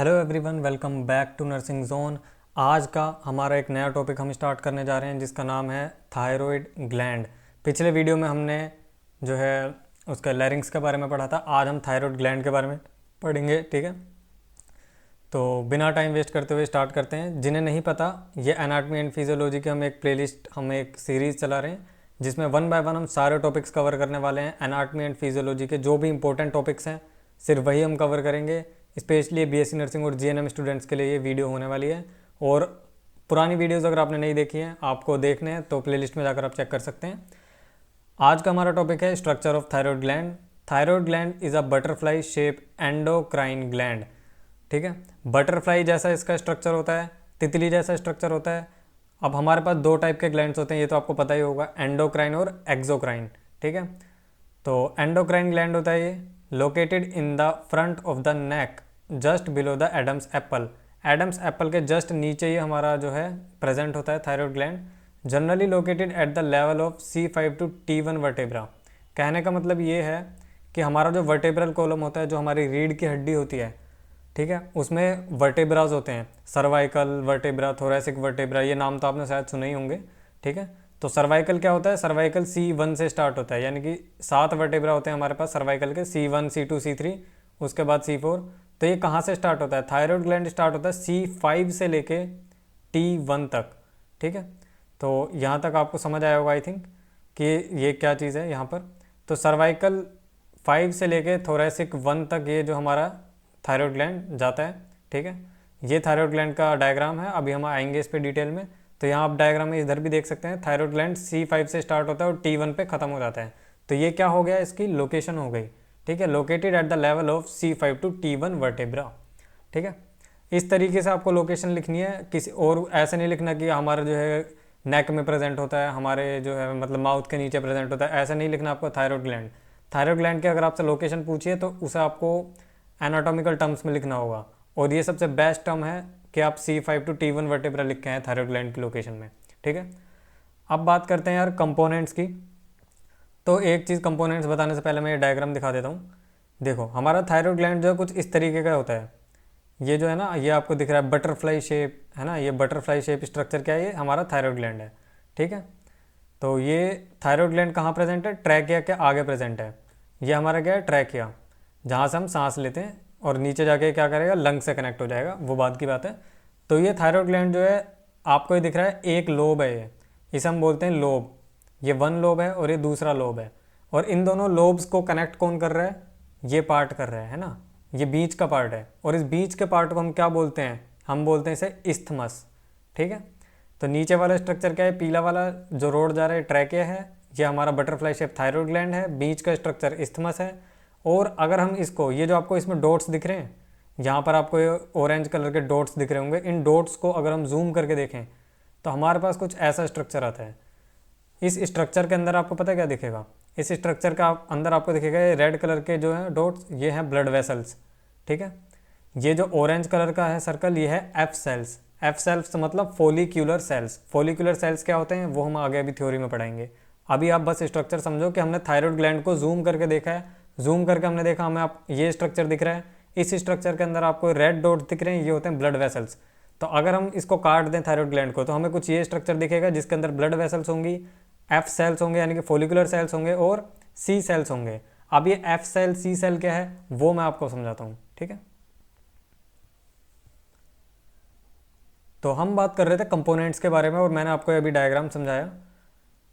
Hello everyone, welcome back to nursing zone. आज का हमारा एक नया टॉपिक हम स्टार्ट करने जा रहे हैं जिसका नाम है थायराइड ग्लैंड। पिछले वीडियो में हमने जो है उसका लैरिंक्स के बारे में पढ़ा था। आज हम थायराइड ग्लैंड के बारे में पढ़ेंगे, ठीक है। तो बिना टाइम वेस्ट करते हुए स्टार्ट करते हैं। जिन्हें नहीं पता, ये एनाटमी एंड फिजियोलॉजी की हम एक सीरीज़ चला रहे हैं जिसमें वन बाय वन हम सारे टॉपिक्स कवर करने वाले हैं। एनाटमी एंड फिजियोलॉजी के जो भी इंपॉर्टेंट टॉपिक्स हैं सिर्फ वही हम कवर करेंगे। स्पेशली बीएससी नर्सिंग और जीएनएम स्टूडेंट्स के लिए ये वीडियो होने वाली है। और पुरानी वीडियोज़ अगर आपने नहीं देखी हैं, आपको देखने हैं तो प्लेलिस्ट में जाकर आप चेक कर सकते हैं। आज का हमारा टॉपिक है structure of thyroid gland. Thyroid gland is a butterfly shape endocrine gland, ठीक है। बटरफ्लाई जैसा इसका स्ट्रक्चर होता है, तितली जैसा स्ट्रक्चर होता है। अब हमारे पास दो टाइप के ग्लैंड्स होते हैं, ये तो आपको पता ही होगा, एंडोक्राइन और एक्सोक्राइन, ठीक है। तो एंडोक्राइन ग्लैंड होता है ये located in the front of the neck just below the Adam's apple. Adam's apple के जस्ट नीचे ही हमारा जो है प्रेजेंट होता है thyroid gland. Generally located at the level of C5 to T1 vertebra. कहने का मतलब ये है कि हमारा जो वर्टेब्रल कॉलम होता है, जो हमारी रीढ़ की हड्डी होती है, ठीक है, उसमें वर्टेब्राज होते हैं। सर्वाइकल वर्टेब्रा, थोरेसिक वर्टेब्रा, ये नाम तो आपने शायद सुने ही होंगे, ठीक है। तो सर्वाइकल क्या होता है? सर्वाइकल C1 से स्टार्ट होता है, यानी कि 7 वर्टेब्रा होते हैं हमारे पास सर्वाइकल के, C1 C2 C3, उसके बाद C4। तो ये कहाँ से स्टार्ट होता है? थायराइड ग्लैंड स्टार्ट होता है C5 से लेके T1 तक, ठीक है। तो यहाँ तक आपको समझ आया होगा आई थिंक कि ये क्या चीज़ है यहाँ पर। तो सर्वाइकल 5 से लेके थोरेसिक 1 तक ये जो हमारा थायराइड ग्लैंड जाता है, ठीक है। ये थायराइड ग्लैंड का डायग्राम है, अभी हम आएंगे इस पे डिटेल में। तो यहाँ आप डायग्राम में इधर भी देख सकते हैं, थायराइड ग्लैंड C5 से स्टार्ट होता है और T1 पे ख़त्म हो जाता है। तो ये क्या हो गया? इसकी लोकेशन हो गई, ठीक है, located at the level of C5 to T1 vertebra, ठीक है। इस तरीके से आपको लोकेशन लिखनी है, किसी और ऐसे नहीं लिखना कि हमारा जो है नेक में प्रेजेंट होता है, हमारे जो है मतलब माउथ के नीचे प्रेजेंट होता है, ऐसा नहीं लिखना आपको थायराइड ग्लैंड। थायराइड ग्लैंड की अगर आपसे लोकेशन पूछिए तो उसे आपको एनाटॉमिकल टर्म्स में लिखना होगा, और ये सबसे बेस्ट टर्म है कि आप C5 to T1 वर्टेब्रा लिख के हैं थायराइड ग्लैंड की लोकेशन में, ठीक है। अब बात करते हैं यार कंपोनेंट्स की। तो एक चीज़ कंपोनेंट्स बताने से पहले मैं ये डायग्राम दिखा देता हूँ। देखो, हमारा थायराइड ग्लैंड जो है कुछ इस तरीके का होता है। ये जो है ना, ये आपको दिख रहा है बटरफ्लाई शेप, है ना, ये बटरफ्लाई शेप स्ट्रक्चर क्या है? ये हमारा थायराइड ग्लैंड है, ठीक है। तो ये थायराइड ग्लैंड कहाँ प्रेजेंट है? ट्रैकिया के आगे प्रेजेंट है। ये हमारा क्या है? ट्रैकिया, जहाँ से हम सांस लेते हैं, और नीचे जाके क्या करेगा? लंग से कनेक्ट हो जाएगा, वो बात की बात है। तो ये थायराइड ग्लैंड जो है आपको ये दिख रहा है, एक लोब है ये, इसे हम बोलते हैं लोब। ये वन लोब है और ये दूसरा लोब है, और इन दोनों लोब्स को कनेक्ट कौन कर रहा है? ये पार्ट कर रहा है ना, ये बीच का पार्ट है। और इस बीच के पार्ट को हम क्या बोलते हैं? हम बोलते हैं इसे इस्थमस, ठीक है। तो नीचे वाला स्ट्रक्चर क्या है? पीला वाला जो रोड जा रहा है ट्रैकिया है, ये हमारा बटरफ्लाई शेप थायराइड ग्लैंड है। बीच का स्ट्रक्चर इस्थमस है। और अगर हम इसको, ये जो आपको इसमें डॉट्स दिख रहे हैं, यहाँ पर आपको ये ऑरेंज कलर के डॉट्स दिख रहे होंगे, इन डॉट्स को अगर हम जूम करके देखें तो हमारे पास कुछ ऐसा स्ट्रक्चर आता है। इस स्ट्रक्चर के अंदर आपको पता क्या दिखेगा? इस स्ट्रक्चर का अंदर आपको दिखेगा ये रेड कलर के जो है डॉट्स, ये हैं ब्लड वेसल्स, ठीक है। ये जो ऑरेंज कलर का है सर्कल, ये है एफ सेल्स। एफ सेल्स मतलब फोलिक्यूलर सेल्स। फोलिक्यूलर सेल्स क्या होते हैं वो हम आगे अभी थ्योरी में पढ़ाएंगे। अभी आप बस स्ट्रक्चर समझो कि हमने थायराइड ग्लैंड को जूम करके देखा है। जूम करके हमने देखा, हमें आप ये स्ट्रक्चर दिख रहा है, इस स्ट्रक्चर के अंदर आपको रेड डॉट दिख रहे हैं, ये होते हैं ब्लड वेसल्स। तो अगर हम इसको काट दें थायराइड ग्लैंड को, तो हमें कुछ ये स्ट्रक्चर दिखेगा जिसके अंदर ब्लड वेसल्स होंगी, एफ सेल्स होंगे यानी कि फोलिकुलर सेल्स होंगे, और सी सेल्स होंगे। अब ये एफ सेल सी सेल क्या है वो मैं आपको समझाता हूँ, ठीक है। तो हम बात कर रहे थे कंपोनेंट्स के बारे में, और मैंने आपको अभी डायग्राम समझाया।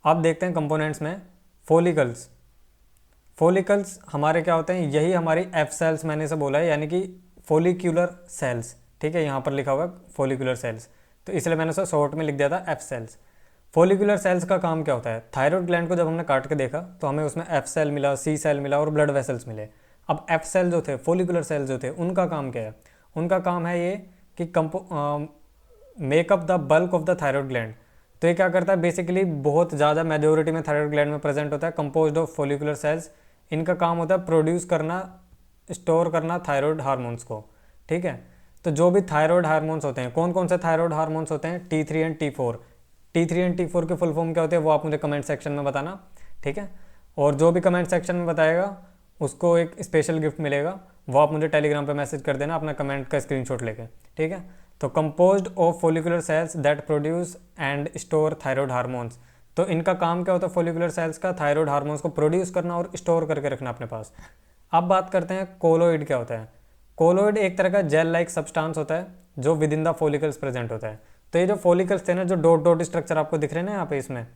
अब देखते हैं कंपोनेंट्स में फोलिकल्स। फोलिकल्स हमारे क्या होते हैं? यही हमारी एफ सेल्स मैंने से बोला है, यानी कि फोलिक्यूलर सेल्स, ठीक है। यहाँ पर लिखा हुआ है फोलिकुलर सेल्स, तो इसलिए मैंने उसे शॉर्ट में लिख दिया था एफ सेल्स। फोलिकुलर सेल्स का काम क्या होता है? थायराइड ग्लैंड को जब हमने काट के देखा तो हमें उसमें एफ सेल मिला, सी सेल मिला और ब्लड वेसल्स मिले। अब एफ सेल जो थे, फोलिकुलर सेल जो थे, उनका काम क्या है? उनका काम है ये कि makeup the bulk of the thyroid gland. तो ये क्या करता है? बेसिकली बहुत ज़्यादा मेजोरिटी में थायराइड ग्लैंड में प्रेजेंट होता है, कंपोज्ड ऑफ फोलिकुलर सेल्स। इनका काम होता है प्रोड्यूस करना, स्टोर करना थायराइड हार्मोन्स को, ठीक है। तो जो भी थायराइड हार्मोन्स होते हैं, कौन कौन से थायराइड हार्मोन्स होते हैं? T3 and T4। T3 and T4 के फुल फॉर्म क्या होते हैं वो आप मुझे कमेंट सेक्शन में बताना, ठीक है। और जो भी कमेंट सेक्शन में बताएगा उसको एक स्पेशल गिफ्ट मिलेगा, वो आप मुझे टेलीग्राम पे मैसेज कर देना अपना कमेंट का स्क्रीनशॉट लेके, ठीक है। तो composed of follicular cells that produce and store thyroid hormones, तो इनका काम क्या होता है फोलिकुलर सेल्स का, थायराइड हार्मोन्स को प्रोड्यूस करना और स्टोर करके रखना अपने पास। अब बात करते हैं कोलोइड क्या होता है। कोलोइड एक तरह का जेल लाइक सब्सटेंस होता है जो with in the follicles present होता है। तो ये जो फोलिकल्स थे ना, जो डॉट डॉट स्ट्रक्चर आपको दिख रहे हैं ना यहाँ पे, इसमें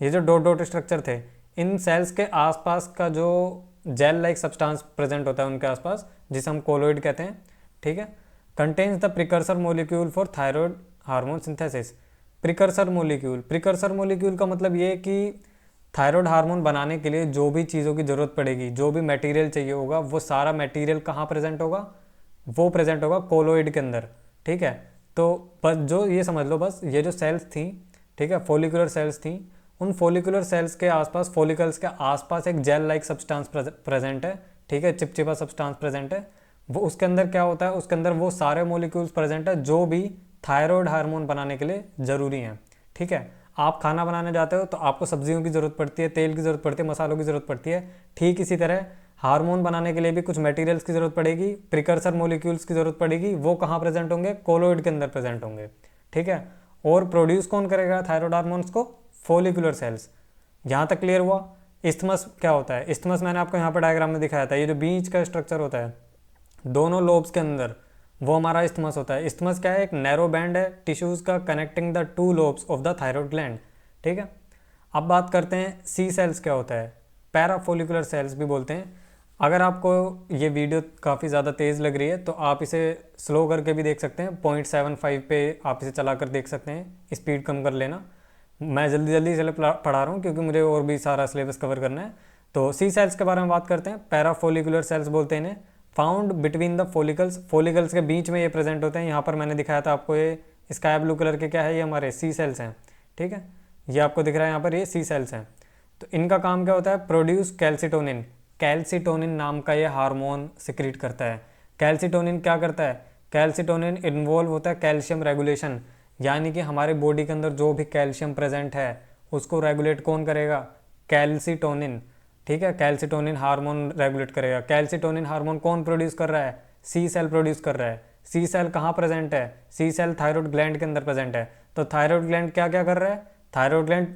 ये जो डॉट डॉट स्ट्रक्चर थे, इन सेल्स के आसपास का जो जेल लाइक सब्सटेंस प्रेजेंट होता है उनके आसपास, जिसे हम कोलोइड कहते हैं, ठीक है। Contains the precursor molecule for thyroid hormone synthesis. Precursor molecule, precursor molecule का मतलब ये कि थायराइड हार्मोन बनाने के लिए जो भी चीज़ों की ज़रूरत पड़ेगी, जो भी मटेरियल चाहिए होगा, वो सारा मटेरियल कहाँ प्रेजेंट होगा, वो प्रेजेंट होगा कोलोइड के अंदर, ठीक है। तो बस जो ये समझ लो, बस ये जो सेल्स थी, ठीक है, फोलिकुलर सेल्स थी, उन फोलिकुलर सेल्स के आसपास, फोलिकल्स के आसपास एक जेल लाइक सब्सटेंस प्रेजेंट है, ठीक है, चिपचिपा सब्सटेंस प्रेजेंट है। वो उसके अंदर क्या होता है, उसके अंदर वो सारे मोलिक्यूल्स प्रेजेंट है जो भी थायराइड हार्मोन बनाने के लिए ज़रूरी हैं, ठीक है। आप खाना बनाने जाते हो तो आपको सब्जियों की ज़रूरत पड़ती है, तेल की ज़रूरत पड़ती है, मसालों की ज़रूरत पड़ती है, ठीक इसी तरह हार्मोन बनाने के लिए भी कुछ मटेरियल्स की ज़रूरत पड़ेगी, प्रिकर्सर मोलिक्यूल्स की ज़रूरत पड़ेगी। वो कहाँ प्रेजेंट होंगे, कोलोइड के अंदर प्रेजेंट होंगे, ठीक है। और प्रोड्यूस कौन करेगा थायराइड हार्मोन्स को, फोलिकुलर सेल्स। यहाँ तक क्लियर हुआ। इस्थमस क्या होता है, इस्थमस मैंने आपको यहाँ पर डायग्राम में दिखाया था, ये जो बीच का स्ट्रक्चर होता है दोनों लोब्स के अंदर, वो हमारा इस्थमस होता है। इस्थमस क्या है, एक नैरो बैंड है टिश्यूज़ का connecting the two lobes of the thyroid gland, ठीक है। अब बात करते हैं सी सेल्स क्या होता है, पैराफोलिकुलर सेल्स भी बोलते हैं। अगर आपको ये वीडियो काफ़ी ज़्यादा तेज़ लग रही है तो आप इसे स्लो करके भी देख सकते हैं, 0.75 पे आप इसे चला कर देख सकते हैं, स्पीड कम कर लेना। मैं जल्दी जल्दी चले पढ़ा रहा हूँ क्योंकि मुझे और भी सारा सिलेबस कवर करना है। तो सी सेल्स के बारे में बात करते हैं, पैराफोलिकुलर सेल्स बोलते हैं इन्हें। Found between the follicles, follicles के बीच में ये प्रेजेंट होते हैं। यहाँ पर मैंने दिखाया था आपको, ये स्काई ब्लू कलर के क्या है, ये हमारे सी सेल्स हैं, ठीक है। ये आपको दिख रहा है यहाँ पर, ये सी सेल्स हैं। तो इनका काम क्या होता है, प्रोड्यूस कैल्सिटोनिन। कैल्सिटोनिन नाम का ये हार्मोन सिक्रीट करता है। कैल्सिटोनिन क्या करता है, कैल्सिटोनिन इन्वॉल्व होता है कैल्शियम रेगुलेशन, यानी कि हमारे बॉडी के अंदर जो भी कैल्शियम प्रेजेंट है उसको रेगुलेट कौन करेगा, कैल्सिटोनिन, ठीक है। कैल्सिटोनिन हार्मोन रेगुलेट करेगा। कैल्सिटोनिन हार्मोन कौन प्रोड्यूस कर रहा है, सी सेल प्रोड्यूस कर रहा है। सी सेल कहाँ प्रेजेंट है, सी सेल थायराइड ग्लैंड के अंदर प्रेजेंट है। तो थायराइड ग्लैंड क्या क्या कर रहा है, थायराइड ग्लैंड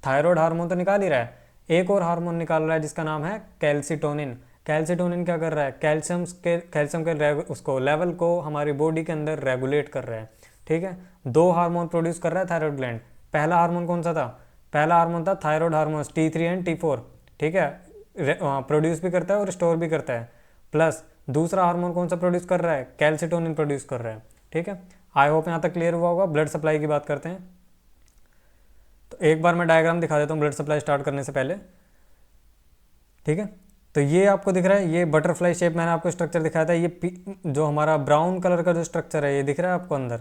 थायराइड हार्मोन तो निकाल ही रहा है, एक और हार्मोन निकाल रहा है जिसका नाम है कैल्सिटोनिन। कैल्सिटोनिन क्या कर रहा है, कैल्शियम के उसको लेवल को हमारी बॉडी के अंदर रेगुलेट कर रहा है, ठीक है। दो हार्मोन प्रोड्यूस कर रहा है थायराइड ग्लैंड। पहला हार्मोन कौन सा था, पहला हार्मोन था thyroid hormone T3 and T4, ठीक है, प्रोड्यूस भी करता है और स्टोर भी करता है। प्लस दूसरा हार्मोन कौन सा प्रोड्यूस कर रहा है, कैल्सिटोनिन प्रोड्यूस कर रहा है, ठीक है। आई होप यहाँ तक क्लियर हुआ होगा। ब्लड सप्लाई की बात करते हैं, तो एक बार मैं डायग्राम दिखा देता हूँ ब्लड सप्लाई स्टार्ट करने से पहले, ठीक है। तो ये आपको दिख रहा है, ये बटरफ्लाई शेप मैंने आपको स्ट्रक्चर दिखाया था। ये जो हमारा ब्राउन कलर का जो स्ट्रक्चर है, ये दिख रहा है आपको अंदर,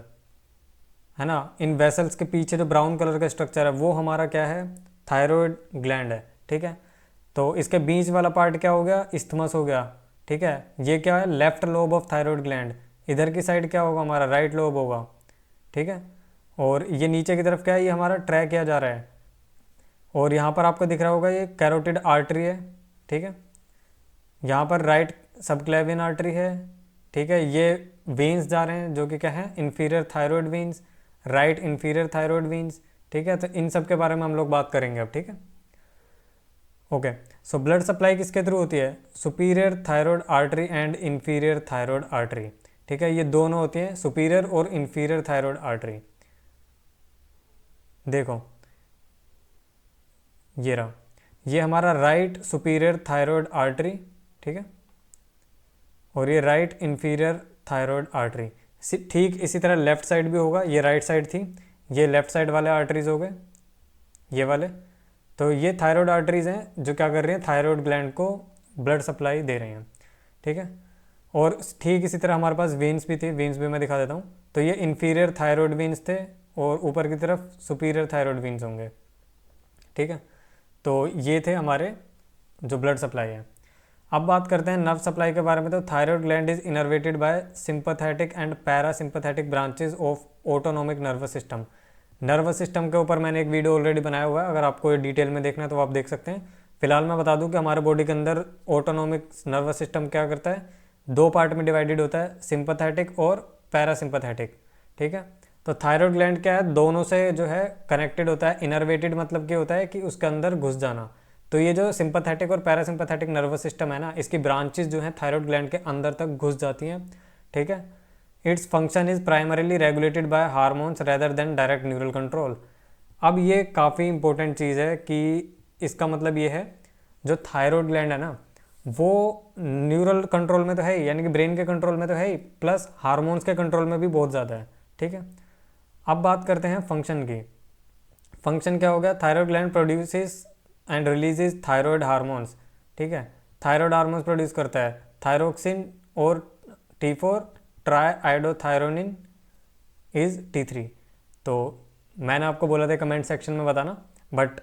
है ना। इन वेसल्स के पीछे जो ब्राउन कलर का स्ट्रक्चर है वो हमारा क्या है, थायराइड ग्लैंड है, ठीक है। तो इसके बीच वाला पार्ट क्या हो गया, इस्थमस हो गया, ठीक है। ये क्या है, left lobe of thyroid gland. इधर की साइड क्या होगा, हमारा राइट लोब होगा, ठीक है। और ये नीचे की तरफ क्या है, ये हमारा ट्रैक किया जा रहा है। और यहाँ पर आपको दिख रहा होगा ये कैरोटिड आर्टरी है, ठीक है। यहाँ पर राइट सबक्लेवियन आर्टरी है, ठीक है। ये वेन्स जा रहे हैं जो कि क्या है, inferior thyroid veins, right inferior thyroid veins, ठीक है। तो इन सब के बारे में हम लोग बात करेंगे अब, ठीक है। ओके, सो ब्लड सप्लाई किसके थ्रू होती है, superior thyroid artery and inferior thyroid artery, ठीक है। ये दोनों होती हैं, सुपीरियर और इन्फीरियर थायराइड आर्टरी। देखो ये रहा, ये हमारा राइट सुपीरियर थायराइड आर्टरी, ठीक है। और ये राइट इन्फीरियर थायराइड आर्टरी। ठीक इसी तरह लेफ्ट साइड भी होगा, ये राइट साइड थी, ये लेफ्ट साइड वाले आर्टरीज हो गए, ये वाले। तो ये थायराइड आर्टरीज हैं जो क्या कर रही हैं, थायराइड ग्लैंड को ब्लड सप्लाई दे रही हैं, ठीक है। और ठीक इसी तरह हमारे पास वेन्स भी थे, वेन्स भी मैं दिखा देता हूँ। तो ये इन्फीरियर थायराइड वेन्स थे और ऊपर की तरफ सुपीरियर थायराइड वेन्स होंगे, ठीक है। तो ये थे हमारे जो ब्लड सप्लाई है। अब बात करते हैं नर्व सप्लाई के बारे में। तो thyroid gland is innervated bye sympathetic and parasympathetic branches of autonomic nervous system. Nervous system के ऊपर मैंने एक वीडियो ऑलरेडी बनाया हुआ है, अगर आपको ये डिटेल में देखना है तो आप देख सकते हैं। फिलहाल मैं बता दूं कि हमारे बॉडी के अंदर ऑटोनोमिक नर्वस सिस्टम क्या करता है, दो पार्ट में डिवाइडेड होता है, सिंपैथेटिक और पैरासिम्पैथेटिक। ठीक है, तो थायराइड ग्लैंड क्या है, दोनों से जो है कनेक्टेड होता है। इनर्वेटेड मतलब क्या होता है कि उसके अंदर घुस जाना। तो ये जो सिंपैथेटिक और पैरासिम्पैथेटिक नर्वस सिस्टम है ना, इसकी ब्रांचेस जो है थायराइड ग्लैंड के अंदर तक घुस जाती हैं। ठीक है, its function is primarily regulated by hormones rather than direct neural control. अब ये काफ़ी इंपॉर्टेंट चीज़ है कि इसका मतलब ये है, जो थायराइड ग्लैंड है ना, वो न्यूरल कंट्रोल में तो है ही, यानी कि ब्रेन के कंट्रोल में तो है ही, प्लस हार्मोन्स के कंट्रोल में भी बहुत ज़्यादा है। ठीक है, अब बात करते हैं फंक्शन की। फंक्शन क्या हो गया, thyroid gland produces and releases thyroid hormones. ठीक है, थायराइड हार्मोन्स प्रोड्यूस करता है, थायरोक्सिन और T4 try iodothyronine is T3। तो मैंने आपको बोला था कमेंट सेक्शन में बताना, बट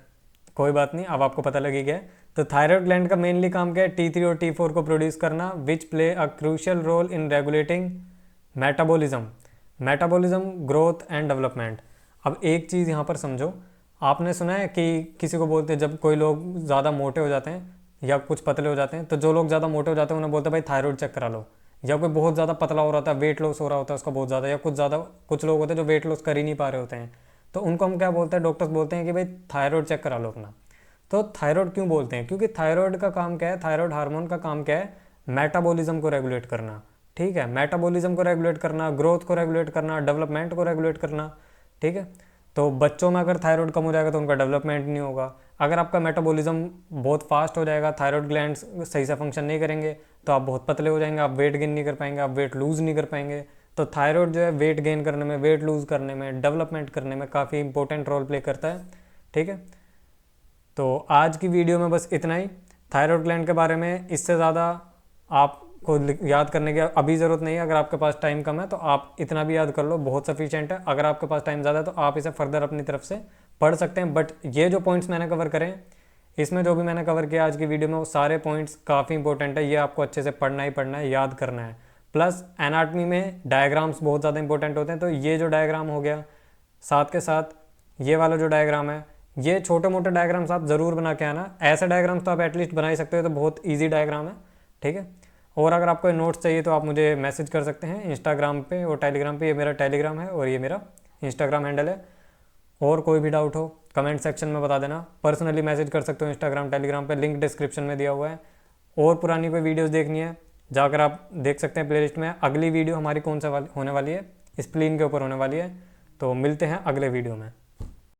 कोई बात नहीं, अब आपको पता लगी गया। तो थायराइड ग्लैंड का मेनली काम क्या है, T3 और T4 को प्रोड्यूस करना, which play a crucial role in regulating metabolism, growth and development. अब एक चीज़ यहाँ पर समझो, आपने सुना है कि किसी को बोलते हैं, जब कोई लोग ज़्यादा मोटे हो जाते हैं या कुछ पतले हो जाते हैं, तो जो लोग ज़्यादा मोटे हो जाते हैं उन्हें बोलते हैं भाई थायराइड चेक करा लो। या कोई बहुत ज़्यादा पतला हो रहा था, वेट लॉस हो रहा होता है उसका बहुत ज़्यादा, या कुछ लोग होते हैं जो वेट लॉस कर ही नहीं पा रहे होते हैं, तो उनको हम क्या बोलते हैं, डॉक्टर्स बोलते हैं कि भाई थायराइड चेक करा लो अपना। तो थायराइड क्यों बोलते हैं, क्योंकि थायराइड का काम क्या है, थायराइड हार्मोन का काम क्या है, मेटाबॉलिज्म को रेगुलेट करना। ठीक है, मेटाबॉलिज्म को रेगुलेट करना, ग्रोथ को रेगुलेट करना, डेवलपमेंट को रेगुलेट करना। ठीक है, तो बच्चों में अगर थायराइड कम हो जाएगा तो उनका डेवलपमेंट नहीं होगा। अगर आपका मेटाबॉलिज्म बहुत फास्ट हो जाएगा, थायराइड ग्लैंड्स सही से फंक्शन नहीं करेंगे, तो आप बहुत पतले हो जाएंगे, आप वेट गेन नहीं कर पाएंगे, आप वेट लूज़ नहीं कर पाएंगे। तो थायराइड जो है वेट गेन करने में, वेट लूज़ करने में, डेवलपमेंट करने में काफ़ी इंपॉर्टेंट रोल प्ले करता है। ठीक है, तो आज की वीडियो में बस इतना ही थायराइड ग्लैंड के बारे में। इससे ज़्यादा आपको याद करने की अभी ज़रूरत नहीं है। अगर आपके पास टाइम कम है तो आप इतना भी याद कर लो, बहुत सफिशिएंट है। अगर आपके पास टाइम ज़्यादा है तो आप इसे फर्दर अपनी तरफ से पढ़ सकते हैं। बट ये जो पॉइंट्स मैंने कवर करें, इसमें जो भी मैंने कवर किया आज की वीडियो में, वो सारे पॉइंट्स काफ़ी इंपॉर्टेंट है। ये आपको अच्छे से पढ़ना ही पढ़ना है, याद करना है। प्लस एनाटॉमी में डायग्राम्स बहुत ज़्यादा इंपॉर्टेंट होते हैं। तो ये जो डायग्राम हो गया, साथ के साथ ये वाला जो डायग्राम है, ये छोटे मोटे डायग्राम्स आप ज़रूर बना के आना। ऐसे डायग्राम्स तो आप एटलीस्ट बना ही सकते हो, तो बहुत ईजी डायग्राम है। ठीक है, और अगर आपको नोट्स चाहिए तो आप मुझे मैसेज कर सकते हैं इंस्टाग्राम पे और टेलीग्राम पे। ये मेरा टेलीग्राम है और ये मेरा इंस्टाग्राम हैंडल है। और कोई भी डाउट हो कमेंट सेक्शन में बता देना, पर्सनली मैसेज कर सकते हो इंस्टाग्राम टेलीग्राम पे, लिंक डिस्क्रिप्शन में दिया हुआ है। और पुरानी कोई वीडियोस देखनी है जाकर आप देख सकते हैं प्लेलिस्ट में। अगली वीडियो हमारी कौन सा होने वाली है, स्प्लीन के ऊपर होने वाली है। तो मिलते हैं अगले वीडियो में।